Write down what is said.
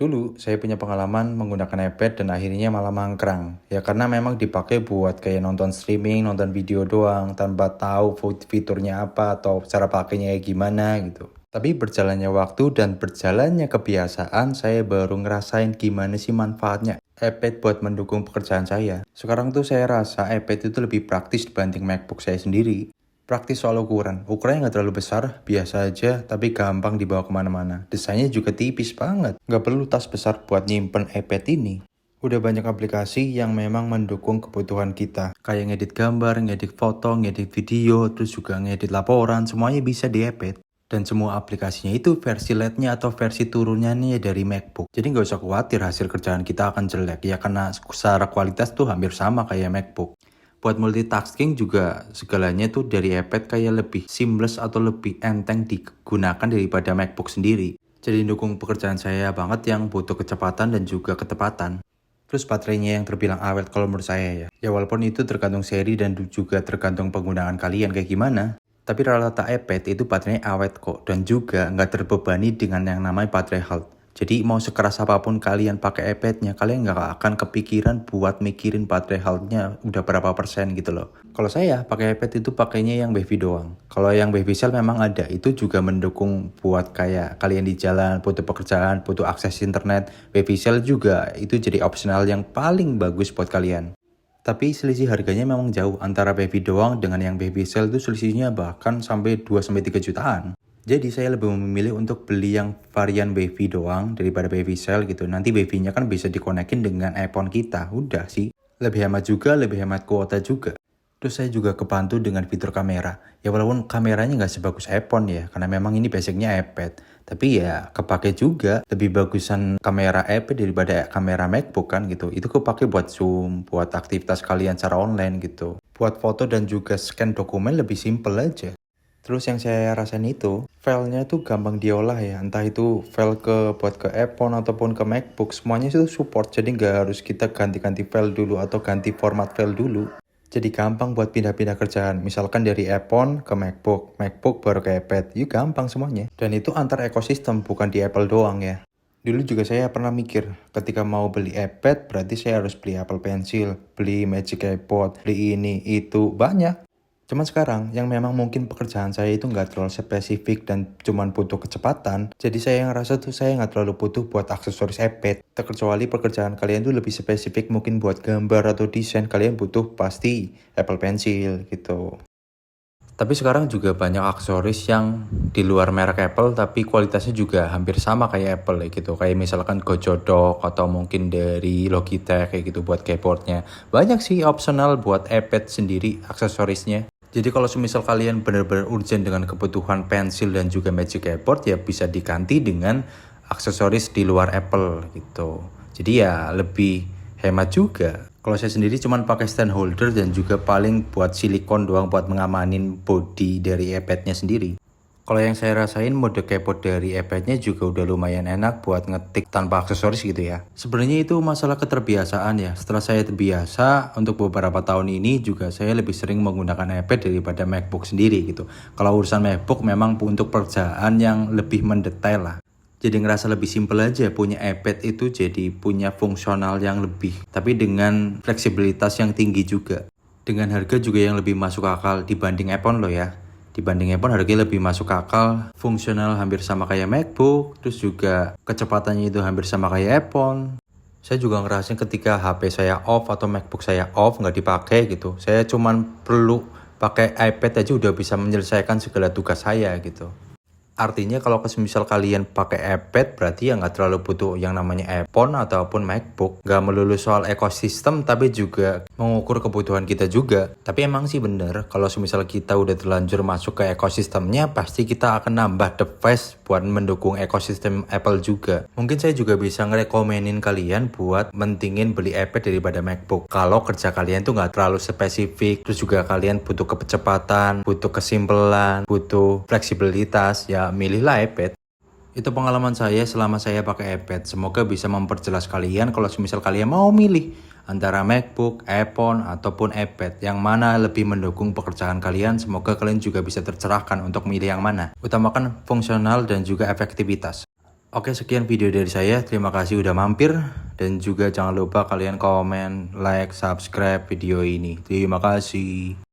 Dulu saya punya pengalaman menggunakan iPad dan akhirnya malah mangkrang. Ya karena memang dipakai buat kayak nonton streaming, nonton video doang tanpa tahu fiturnya apa atau cara pakainya kayak gimana gitu. Tapi berjalannya waktu dan berjalannya kebiasaan, saya baru ngerasain gimana sih manfaatnya iPad buat mendukung pekerjaan saya. Sekarang tuh saya rasa iPad itu lebih praktis dibanding MacBook saya sendiri. Praktis soal ukuran. Ukurannya nggak terlalu besar, biasa aja, tapi gampang dibawa kemana-mana. Desainnya juga tipis banget. Nggak perlu tas besar buat nyimpen iPad ini. Udah banyak aplikasi yang memang mendukung kebutuhan kita. Kayak ngedit gambar, ngedit foto, ngedit video, terus juga ngedit laporan, semuanya bisa di iPad. Dan semua aplikasinya itu versi LED-nya atau versi turunnya nih dari MacBook. Jadi nggak usah khawatir hasil kerjaan kita akan jelek. Ya karena secara kualitas tuh hampir sama kayak MacBook. Buat multitasking juga segalanya tuh dari iPad kayak lebih seamless atau lebih enteng digunakan daripada MacBook sendiri. Jadi dukung pekerjaan saya banget yang butuh kecepatan dan juga ketepatan. Terus baterainya yang terbilang awet kalau menurut saya ya. Ya walaupun itu tergantung seri dan juga tergantung penggunaan kalian kayak gimana. Tapi rata-rata iPad itu baterainya awet kok dan juga nggak terbebani dengan yang namanya baterai health. Jadi mau sekeras apapun kalian pakai iPad-nya, kalian nggak akan kepikiran buat mikirin baterai health-nya udah berapa persen gitu loh. Kalau saya pakai iPad itu pakainya yang Beefy doang. Kalau yang Beefy Cell memang ada, itu juga mendukung buat kayak kalian di jalan, butuh pekerjaan, butuh akses internet. Beefy Cell juga itu jadi opsional yang paling bagus buat kalian. Tapi selisih harganya memang jauh antara Beefy doang dengan yang Beefy Cell itu selisihnya bahkan sampai 2-3 jutaan. Jadi saya lebih memilih untuk beli yang varian Beefy doang daripada Beefy Cell gitu. Nanti Beefy-nya kan bisa dikonekin dengan iPhone kita. Udah sih. Lebih hemat juga, lebih hemat kuota juga. Terus saya juga kebantu dengan fitur kamera. Ya walaupun kameranya nggak sebagus iPhone ya, karena memang ini basicnya iPad. Tapi ya kepake juga, lebih bagusan kamera iPad daripada kamera MacBook kan gitu. Itu kepake buat zoom, buat aktivitas kalian secara online gitu. Buat foto dan juga scan dokumen lebih simple aja. Terus yang saya rasain itu, filenya tuh gampang diolah ya. Entah itu file buat ke iPhone ataupun ke MacBook, semuanya itu support. Jadi nggak harus kita ganti-ganti file dulu atau ganti format file dulu. Jadi gampang buat pindah-pindah kerjaan. Misalkan dari iPhone ke MacBook, MacBook baru ke iPad. Yuk gampang semuanya. Dan itu antar ekosistem, bukan di Apple doang ya. Dulu juga saya pernah mikir, ketika mau beli iPad berarti saya harus beli Apple Pencil, beli Magic Keyboard, beli ini, itu, banyak. Cuman sekarang, yang memang mungkin pekerjaan saya itu nggak terlalu spesifik dan cuman butuh kecepatan, jadi saya ngerasa tuh saya nggak terlalu butuh buat aksesoris iPad. Terkecuali pekerjaan kalian tuh lebih spesifik mungkin buat gambar atau desain, kalian butuh pasti Apple Pencil gitu. Tapi sekarang juga banyak aksesoris yang di luar merek Apple tapi kualitasnya juga hampir sama kayak Apple ya gitu. Kayak misalkan Gojodock atau mungkin dari Logitech kayak gitu buat keyboardnya. Banyak sih optional buat iPad sendiri aksesorisnya. Jadi kalau semisal kalian benar-benar urgent dengan kebutuhan pensil dan juga Magic Keyboard ya bisa diganti dengan aksesoris di luar Apple gitu. Jadi ya lebih hemat juga. Kalau saya sendiri cuma pakai stand holder dan juga paling buat silikon doang buat mengamanin body dari iPad-nya sendiri. Kalau yang saya rasain mode keyboard dari iPad-nya juga udah lumayan enak buat ngetik tanpa aksesoris gitu ya. Sebenarnya itu masalah keterbiasaan ya. Setelah saya terbiasa untuk beberapa tahun ini juga saya lebih sering menggunakan iPad daripada MacBook sendiri gitu. Kalau urusan MacBook memang untuk pekerjaan yang lebih mendetail lah. Jadi ngerasa lebih simple aja punya iPad itu jadi punya fungsional yang lebih. Tapi dengan fleksibilitas yang tinggi juga. Dengan harga juga yang lebih masuk akal dibanding iPhone loh ya. Dibanding iPhone harganya lebih masuk akal. Fungsional hampir sama kayak MacBook. Terus juga kecepatannya itu hampir sama kayak iPhone. Saya juga ngerasain ketika HP saya off atau MacBook saya off nggak dipakai gitu. Saya cuman perlu pakai iPad aja udah bisa menyelesaikan segala tugas saya gitu. Artinya kalau misal kalian pakai iPad berarti ya nggak terlalu butuh yang namanya iPhone ataupun MacBook. Nggak melulu soal ekosistem tapi juga mengukur kebutuhan kita juga. Tapi emang sih bener kalau misal kita udah terlanjur masuk ke ekosistemnya pasti kita akan nambah device buat mendukung ekosistem Apple juga. Mungkin saya juga bisa ngerekomenin kalian buat mentingin beli iPad daripada MacBook. Kalau kerja kalian tuh nggak terlalu spesifik, terus juga kalian butuh kecepatan, butuh kesimpelan, butuh fleksibilitas, ya milihlah iPad. Itu pengalaman saya selama saya pakai iPad. Semoga bisa memperjelas kalian kalau misal kalian mau milih antara MacBook, iPhone, ataupun iPad. Yang mana lebih mendukung pekerjaan kalian. Semoga kalian juga bisa tercerahkan untuk milih yang mana. Utamakan fungsional dan juga efektivitas. Oke, sekian video dari saya. Terima kasih udah mampir. Dan juga jangan lupa kalian komen, like, subscribe video ini. Terima kasih.